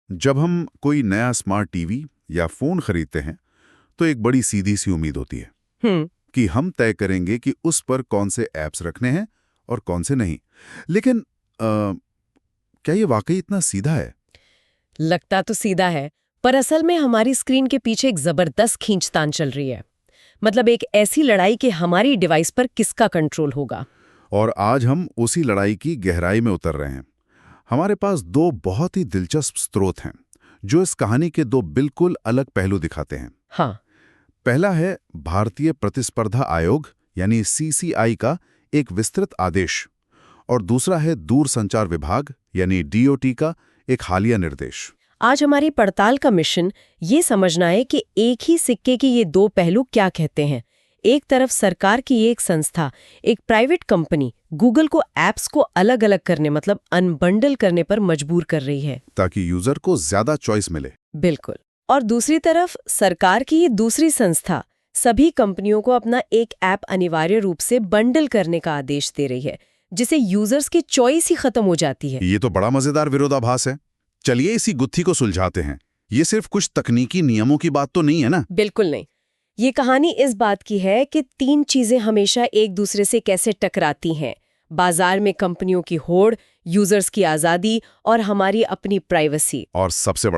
जब हम कोई नया स्मार्ट टीवी या फोन खरीदते हैं तो एक बड़ी सीधी सी उम्मीद होती है कि हम तय करेंगे कि उस पर कौन से ऐप्स रखने हैं और कौन से नहीं। लेकिन क्या ये वाकई इतना सीधा है? लगता तो सीधा है, पर असल में हमारी स्क्रीन के पीछे एक जबरदस्त खींचतान चल रही है। मतलब एक ऐसी लड़ाई कि हमारी डिवाइस पर किसका कंट्रोल होगा। और आज हम उसी लड़ाई की गहराई में उतर रहे हैं। हमारे पास दो बहुत ही दिलचस्प स्रोत हैं जो इस कहानी के दो बिल्कुल अलग पहलू दिखाते हैं। हाँ। पहला है भारतीय प्रतिस्पर्धा आयोग यानी सीसीआई का एक विस्तृत आदेश, और दूसरा है दूरसंचार विभाग यानी डीओटी का एक हालिया निर्देश। आज हमारी पड़ताल का मिशन ये समझना है कि एक ही सिक्के के ये दो पहलू क्या कहते हैं। एक तरफ सरकार की एक संस्था, एक प्राइवेट कंपनी गूगल को ऐप्स को अलग अलग करने मतलब अनबंडल करने पर मजबूर कर रही है ताकि यूजर को ज्यादा चॉइस मिले। बिल्कुल। और दूसरी तरफ सरकार की ये दूसरी संस्था सभी कंपनियों को अपना एक ऐप अनिवार्य रूप से बंडल करने का आदेश दे रही है, जिससे यूजर्स की चॉइस ही खत्म हो जाती है। ये तो बड़ा मजेदार विरोधाभास है। चलिए इसी गुत्थी को सुलझाते हैं। ये सिर्फ कुछ तकनीकी नियमों की बात तो नहीं है ना? बिल्कुल नहीं। ये कहानी इस बात की है कि तीन चीजें हमेशा एक दूसरे से कैसे टकराती हैं। बाजार में कंपनियों की होड़, यूजर्स की आजादी और हमारी अपनी प्राइवेसी। और सबसे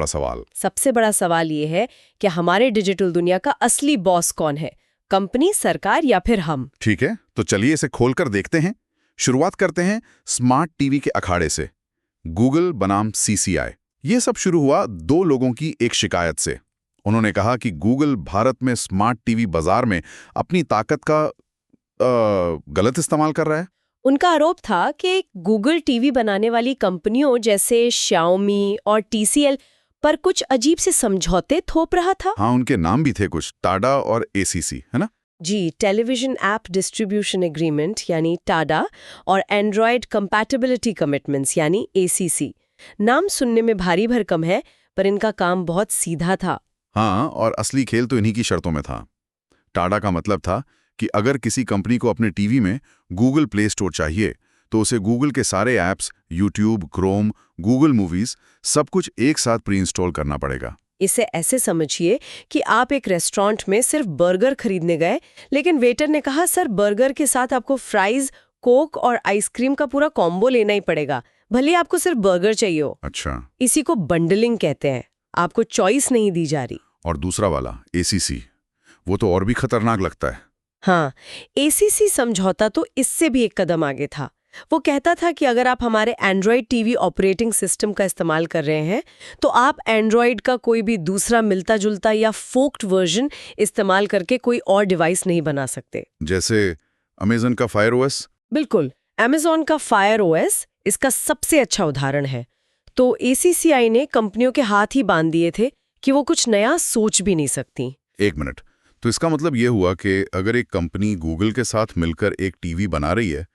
बड़ा सवाल ये है कि हमारे डिजिटल दुनिया का असली बॉस कौन है, कंपनी, सरकार या फिर हम? ठीक है, तो चलिए इसे खोलकर देखते हैं। शुरुआत करते हैं स्मार्ट टीवी के अखाड़े से। गूगल बनाम सीसीआई। ये सब शुरू हुआ दो लोगों की एक शिकायत से। उन्होंने कहा कि गूगल भारत में स्मार्ट टीवी बाजार में अपनी ताकत का गलत इस्तेमाल कर रहा है। उनका आरोप था कि गूगल टीवी बनाने वाली कंपनियों जैसे शाओमी और टीसीएल पर कुछ अजीब से समझौते थोप रहा था। हाँ, उनके नाम भी थे कुछ, टाडा और एसीसी, है ना? जी, टेलीविजन ऐप डिस्ट्रीब्यूशन एग्रीमेंट यानी टाडा और एंड्रॉयड कंपैटिबिलिटी कमिटमेंट्स यानी एसीसी। नाम सुनने में भारी भरकम है, पर इनका काम बहुत सीधा था। हाँ, और असली खेल तो इन्हीं की शर्तों में था। टाडा का मतलब था कि अगर किसी कंपनी को अपने टीवी में गूगल प्ले स्टोर चाहिए तो उसे गूगल के सारे apps, YouTube, Chrome, Google movies, सब कुछ एक साथ प्री इंस्टॉल करना पड़ेगा। इसे ऐसे समझिए कि आप एक रेस्टोरेंट में सिर्फ बर्गर खरीदने गए, लेकिन वेटर ने कहा सर बर्गर के साथ आपको फ्राइज, कोक और आइसक्रीम का पूरा कॉम्बो लेना ही पड़ेगा, भले आपको सिर्फ बर्गर चाहिए हो। अच्छा। इसी को बंडलिंग कहते हैं। आपको चॉइस नहीं दी जा रही। और दूसरा वाला एसीसी, वो तो और भी खतरनाक लगता है। हाँ, एसीसी समझौता तो इससे भी एक कदम आगे था। वो कहता था कि अगर आप हमारे एंड्रॉयड टीवी ऑपरेटिंग सिस्टम का इस्तेमाल कर रहे हैं तो आप एंड्रॉयड का कोई भी दूसरा मिलता जुलता या फोक्ड वर्जन इस्तेमाल करके कोई और डिवाइस नहीं बना सकते। जैसे अमेज़न का फायर ओएस। बिल्कुल, अमेज़न का फायर ओएस इसका सबसे अच्छा उदाहरण है। तो एसीसीआई ने कंपनियों के हाथ ही बांध दिए थे कि वो कुछ नया सोच भी नहीं सकती। एक मिनट, तो इसका मतलब ये हुआ कि अगर एक कंपनी गूगल के साथ मिलकर एक टीवी बना रही है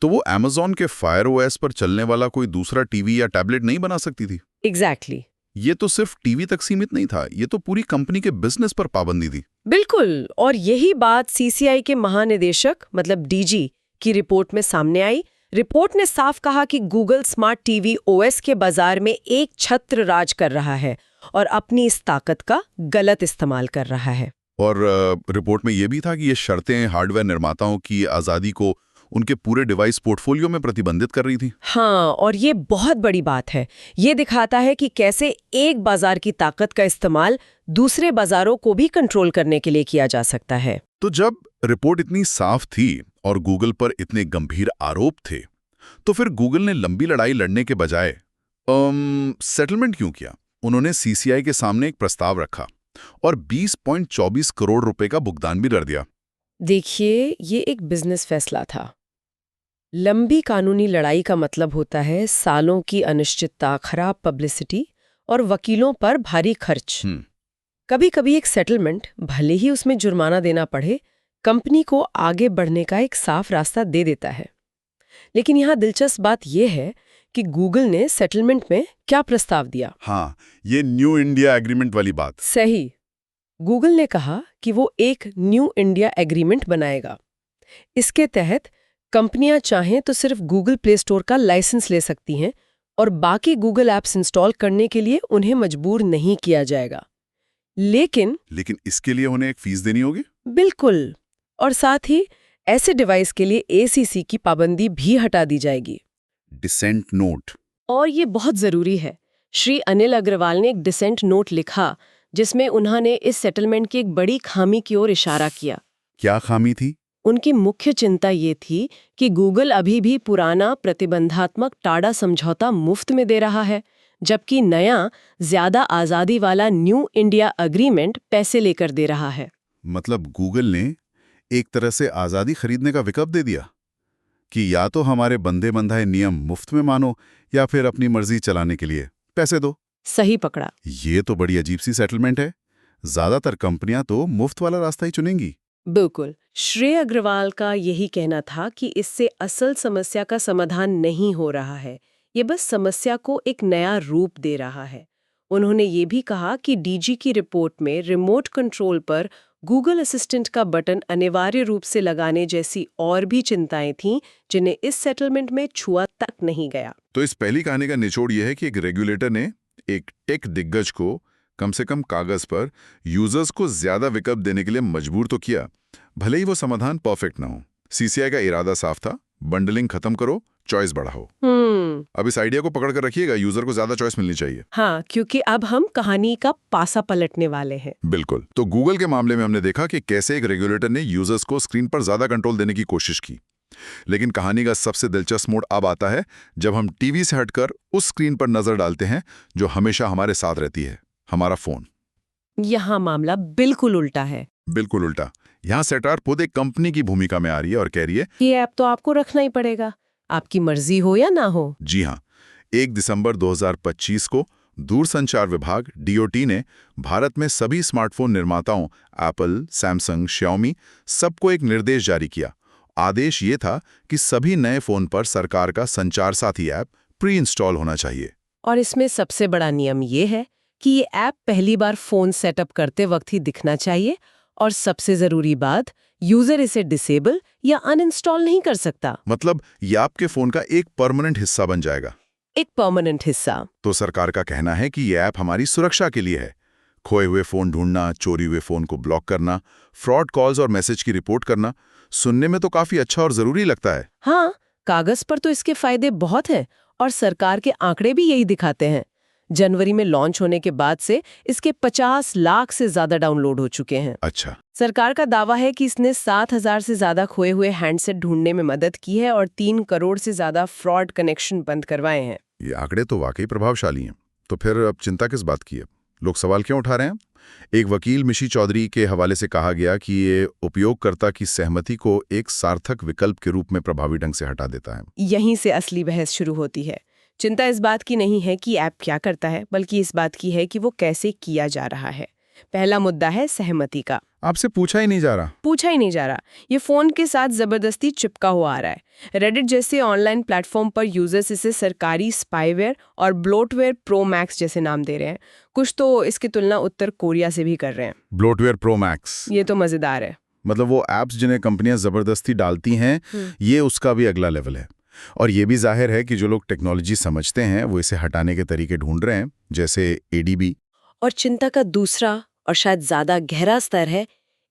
तो वो अमेज़न के फायर ओएस पर चलने वाला कोई दूसरा टीवी या टैबलेट नहीं बना सकती थी। एग्जैक्टली। ये तो सिर्फ टीवी तक सीमित नहीं था, ये तो पूरी कंपनी के बिजनेस पर पाबंदी थी। बिल्कुल, और यही बात सीसीआई के महानिदेशक मतलब डीजी की रिपोर्ट में सामने आई। रिपोर्ट ने साफ कहा कि गूगल स्मार्ट टीवी ओएस के बाजार में एक छत्र राज कर रहा है और अपनी इस ताकत का गलत इस्तेमाल कर रहा है। और रिपोर्ट में यह भी था कि ये शर्तें हार्डवेयर निर्माताओं की आज़ादी को उनके पूरे डिवाइस पोर्टफोलियो में प्रतिबंधित कर रही थी। हाँ, और ये बहुत बड़ी बात है। ये दिखाता है कि कैसे एक बाजार की ताकत का इस्तेमाल दूसरे बाजारों को भी कंट्रोल करने के लिए किया जा सकता है। तो जब रिपोर्ट इतनी साफ थी और गूगल पर इतने गंभीर आरोप थे, तो फिर गूगल ने लंबी लड़ाई लड़ने के बजाय सेटलमेंट क्यों किया? उन्होंने सीसीआई के सामने एक प्रस्ताव रखा और 20.24 करोड़ रुपए का भुगतान भी कर दिया। देखिए, ये एक बिजनेस फैसला था। लंबी कानूनी लड़ाई का मतलब होता है सालों की अनिश्चितता, खराब पब्लिसिटी और वकीलों पर भारी खर्च। कभी कभी एक सेटलमेंट, भले ही उसमें जुर्माना देना पड़े, कंपनी को आगे बढ़ने का एक साफ रास्ता दे देता है। लेकिन यहाँ दिलचस्प बात यह है कि गूगल ने सेटलमेंट में क्या प्रस्ताव दिया। हाँ, ये न्यू इंडिया एग्रीमेंट वाली बात। सही। गूगल ने कहा कि वो एक न्यू इंडिया एग्रीमेंट बनाएगा। इसके तहत कंपनियां चाहें तो सिर्फ गूगल प्ले स्टोर का लाइसेंस ले सकती हैं, और बाकी गूगल ऐप्स इंस्टॉल करने के लिए उन्हें मजबूर नहीं किया जाएगा। लेकिन इसके लिए उन्हें एक फीस देनी होगी? बिल्कुल, और साथ ही ऐसे डिवाइस के लिए ACC की पाबंदी भी हटा दी जाएगी। Decent note. और ये बहुत जरूरी है। श्री अनिल अग्रवाल ने एक डिसेंट नोट लिखा जिसमें उन्होंने इस सेटलमेंट की एक बड़ी खामी की ओर इशारा किया। क्या खामी थी? उनकी मुख्य चिंता ये थी कि गूगल अभी भी पुराना प्रतिबंधात्मक टाडा समझौता मुफ्त में दे रहा है, जबकि नया ज्यादा आजादी वाला न्यू इंडिया अग्रीमेंट पैसे लेकर दे रहा है। मतलब गूगल ने एक तरह से आजादी खरीदने का विकल्प दे दिया कि या तो हमारे बंधे बंधाए नियम मुफ्त में मानो या फिर अपनी मर्जी चलाने के लिए पैसे दो। सही पकड़ा। ये तो बड़ी अजीब सी सेटलमेंट है। ज्यादातर कंपनियां तो मुफ्त वाला रास्ता ही चुनेंगी। बिल्कुल। श्रेय अग्रवाल का यही कहना था कि इससे असल समस्या का समाधान नहीं हो रहा है, ये बस समस्या को एक नया रूप दे रहा है। उन्होंने ये भी कहा कि DG की रिपोर्ट में रिमोट कंट्रोल पर गूगल असिस्टेंट का बटन अनिवार्य रूप से लगाने जैसी और भी चिंताएं थीं, जिन्हें इस सेटलमेंट में छुआ तक नहीं गया। तो इस पहली कहानी का निचोड़ यह है कि एक रेगुलेटर ने एक टेक दिग्गज को कम से कम कागज पर यूजर्स को ज्यादा विकल्प देने के लिए मजबूर तो किया, भले ही वो समाधान परफेक्ट ना हो। CCI का इरादा साफ था, बंडलिंग खत्म करो, चॉइस बढ़ाओ। अब इस आइडिया को पकड़ कर रखिएगा, यूजर को ज्यादा चॉइस मिलनी चाहिए। हाँ, क्योंकि अब हम कहानी का पासा पलटने वाले हैं। बिल्कुल। तो गूगल के मामले में हमने देखा कि कैसे एक रेगुलेटर ने यूजर्स को स्क्रीन पर ज्यादा कंट्रोल देने की कोशिश की। लेकिन कहानी का सबसे दिलचस्प मोड़ अब आता है जब हम टीवी से हटकर उस स्क्रीन पर नजर डालते हैं जो हमेशा हमारे साथ रहती है, हमारा फोन। यहाँ मामला बिल्कुल उल्टा है। बिल्कुल उल्टा। यहाँ सेटार खुद एक कंपनी की भूमिका में आ रही है और कह रही है ये ऐप तो आपको रखना ही पड़ेगा, आपकी मर्जी हो या ना हो। जी हाँ। 1 दिसंबर 2025 को दूरसंचार विभाग DOT ने भारत में सभी स्मार्टफोन निर्माताओं एप्पल, सैमसंग, Xiaomi सबको एक निर्देश जारी किया। आदेश ये था कि सभी नए फोन पर सरकार का संचार साथी ऐप प्री इंस्टॉल होना चाहिए। और इसमें सबसे बड़ा नियम ये है कि ये ऐप पहली बार फोन सेटअप करते वक्त ही दिखना चाहिए, और सबसे जरूरी बात, यूजर इसे डिसेबल या अनइंस्टॉल नहीं कर सकता। मतलब ये आपके फोन का एक परमानेंट हिस्सा बन जाएगा। एक परमानेंट हिस्सा। तो सरकार का कहना है कि ये ऐप हमारी सुरक्षा के लिए है। खोए हुए फोन ढूंढना, चोरी हुए फोन को ब्लॉक करना, फ्रॉड कॉल्स और मैसेज की रिपोर्ट करना, सुनने में तो काफी अच्छा और जरूरी लगता है। हाँ, कागज पर तो इसके फायदे बहुत हैं और सरकार के आंकड़े भी यही दिखाते हैं। जनवरी में लॉन्च होने के बाद से इसके 50 लाख से ज्यादा डाउनलोड हो चुके हैं। अच्छा। सरकार का दावा है कि इसने 7,000 से ज्यादा खोए हुए हैंडसेट ढूंढने में मदद की है और 3 करोड़ से ज्यादा फ्रॉड कनेक्शन बंद करवाए हैं। ये आंकड़े तो वाकई प्रभावशाली हैं। तो फिर अब चिंता किस बात की है? लोग सवाल क्यों उठा रहे हैं? एक वकील मिशी चौधरी के हवाले से कहा गया कि ये उपयोगकर्ता की सहमति को एक सार्थक विकल्प के रूप में प्रभावी ढंग से हटा देता है। यहीं से असली बहस शुरू होती है। चिंता इस बात की नहीं है कि ऐप क्या करता है, बल्कि इस बात की है कि वो कैसे किया जा रहा है। पहला मुद्दा है सहमति का। आपसे पूछा ही नहीं जा रहा। ये फोन के साथ जबरदस्ती चिपका हुआ आ रहा है। रेडिट जैसे ऑनलाइन प्लेटफॉर्म पर यूजर्स इसे सरकारी स्पाईवेयर और ब्लोटवेयर प्रो मैक्स जैसे नाम दे रहे हैं। कुछ तो इसकी तुलना उत्तर कोरिया से भी कर रहे हैं। ब्लोटवेयर प्रो मैक्स, ये तो मजेदार है। मतलब वो एप्स जिन्हें कंपनियां जबरदस्ती डालती हैं, ये उसका भी अगला लेवल है। और ये भी जाहिर है कि जो लोग टेक्नोलॉजी समझते हैं वो इसे हटाने के तरीके ढूंढ रहे हैं, जैसे ADB। और चिंता का दूसरा और शायद ज्यादा गहरा स्तर है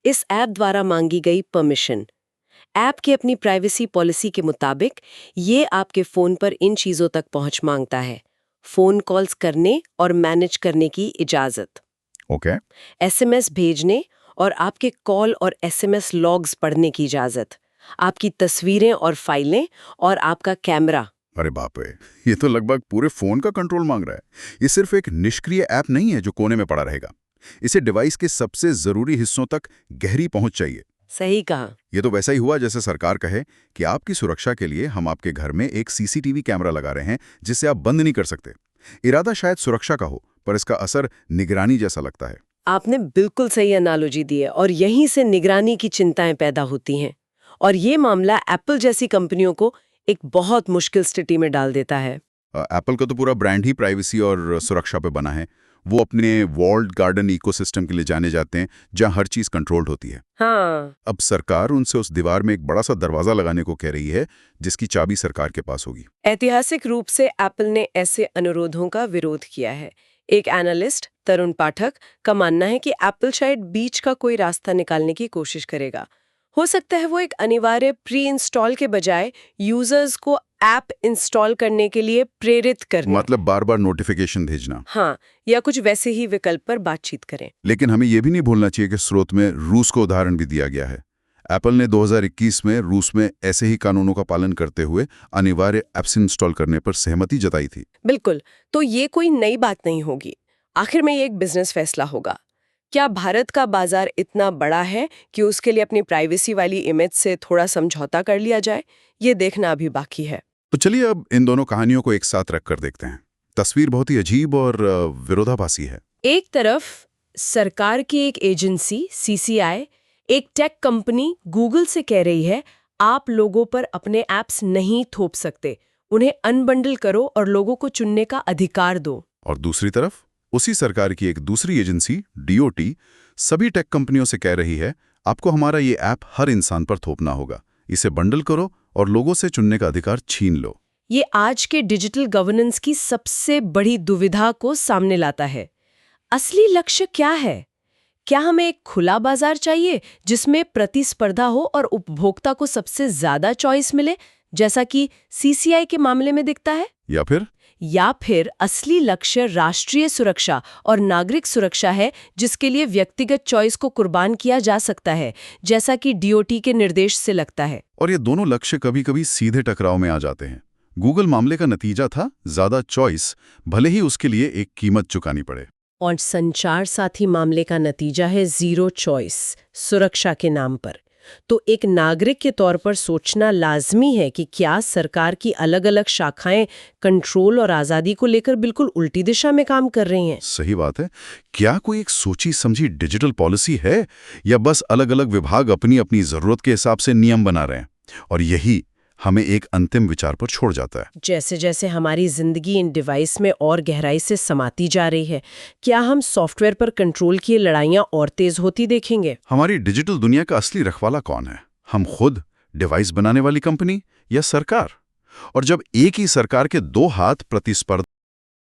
इस ऐप द्वारा मांगी गई परमिशन। ऐप की अपनी प्राइवेसी पॉलिसी के मुताबिक ये आपके फोन पर इन चीजों तक पहुंच मांगता है: फोन कॉल्स करने और मैनेज करने की इजाजत, ओके, SMS भेजने और आपके कॉल और SMS लॉग्स पढ़ने की इजाजत, आपकी तस्वीरें और फाइलें और आपका कैमरा। अरे बाप रे, ये तो लगभग पूरे फोन का कंट्रोल मांग रहा है। ये सिर्फ एक निष्क्रिय ऐप नहीं है जो कोने में पड़ा रहेगा। इसे डिवाइस के सबसे जरूरी हिस्सों तक गहरी पहुंच चाहिए। सही कहा। ये तो वैसा ही हुआ जैसे सरकार कहे कि आपकी सुरक्षा के लिए हम आपके घर में एक CCTV कैमरा लगा रहे हैं जिसे आप बंद नहीं कर सकते। इरादा शायद सुरक्षा का हो, पर इसका असर निगरानी जैसा लगता है। आपने बिल्कुल सही एनालॉजी दी है, और यहीं से निगरानी की चिंताएं पैदा होती हैं। और ये मामला एप्पल जैसी कंपनियों को एक बहुत मुश्किल स्थिति में डाल देता है। एप्पल का तो पूरा ब्रांड ही प्राइवेसी और सुरक्षा पे बना है। वो अपने वॉल्ड गार्डन इकोसिस्टम के लिए जाने जाते हैं, जहां हर चीज कंट्रोल्ड होती है। हाँ, अब सरकार उनसे उस दीवार में एक बड़ा सा दरवाजा लगाने को कह रही है, जिसकी चाबी सरकार के पास होगी। ऐतिहासिक रूप से एप्पल ने ऐसे अनुरोधों का विरोध किया है। एक एनालिस्ट तरुण पाठक का मानना है कि एप्पल शायद बीच का कोई रास्ता निकालने की कोशिश करेगा। हो सकता है वो एक अनिवार्य प्री इंस्टॉल के बजाय यूजर्स को ऐप इंस्टॉल करने के लिए प्रेरित करने, मतलब बार बार नोटिफिकेशन भेजना। हाँ, या कुछ वैसे ही विकल्प पर बातचीत करें। लेकिन हमें यह भी नहीं भूलना चाहिए कि स्रोत में रूस को उदाहरण भी दिया गया है। एप्पल ने 2021 में रूस में ऐसे ही कानूनों का पालन करते हुए अनिवार्य ऐप्स इंस्टॉल करने पर सहमति जताई थी। बिल्कुल, तो ये कोई नई बात नहीं होगी। आखिर में ये एक बिजनेस फैसला होगा। क्या भारत का बाजार इतना बड़ा है कि उसके लिए अपनी प्राइवेसी वाली इमेज से थोड़ा समझौता कर लिया जाए? ये देखना अभी बाकी है। तो चलिए अब इन दोनों कहानियों को एक साथ रखकर देखते हैं। तस्वीर बहुत ही अजीब और विरोधाभासी है। एक तरफ सरकार की एक एजेंसी सीसीआई एक टेक कंपनी गूगल से कह रही है, आप लोगों पर अपने ऐप्स नहीं थोप सकते, उन्हें अनबंडल करो और लोगों को चुनने का अधिकार दो। और दूसरी तरफ उसी सरकार की एक दूसरी एजेंसी डीओटी सभी टेक कंपनियों से कह रही है, आपको हमारा ये ऐप हर इंसान पर थोपना होगा, इसे बंडल करो और लोगों से चुनने का अधिकार छीन लो। ये आज के डिजिटल गवर्नेंस की सबसे बड़ी दुविधा को सामने लाता है। असली लक्ष्य क्या है? क्या हमें एक खुला बाजार चाहिए जिसमें प्रतिस्पर्धा हो और उपभोक्ता को सबसे ज्यादा चॉइस मिले, जैसा कि सीसीआई के मामले में दिखता है? या फिर असली लक्ष्य राष्ट्रीय सुरक्षा और नागरिक सुरक्षा है, जिसके लिए व्यक्तिगत चॉइस को कुर्बान किया जा सकता है, जैसा कि डीओटी के निर्देश से लगता है। और ये दोनों लक्ष्य कभी-कभी सीधे टकराव में आ जाते हैं। गूगल मामले का नतीजा था ज्यादा चॉइस, भले ही उसके लिए एक कीमत चुकानी पड़े। और संचार साथी मामले का नतीजा है जीरो चॉइस, सुरक्षा के नाम पर। तो एक नागरिक के तौर पर सोचना लाजमी है कि क्या सरकार की अलग अलग शाखाएं कंट्रोल और आज़ादी को लेकर बिल्कुल उल्टी दिशा में काम कर रही हैं। सही बात है। क्या कोई एक सोची समझी डिजिटल पॉलिसी है, या बस अलग अलग विभाग अपनी अपनी जरूरत के हिसाब से नियम बना रहे हैं? और यही हमें एक अंतिम विचार पर छोड़ जाता है। जैसे जैसे हमारी जिंदगी इन डिवाइस में और गहराई से समाती जा रही है, क्या हम सॉफ्टवेयर पर कंट्रोल की लड़ाइयां और तेज होती देखेंगे? हमारी डिजिटल दुनिया का असली रखवाला कौन है? हम खुद, डिवाइस बनाने वाली कंपनी, या सरकार? और जब एक ही सरकार के दो हाथ प्रतिस्पर्धा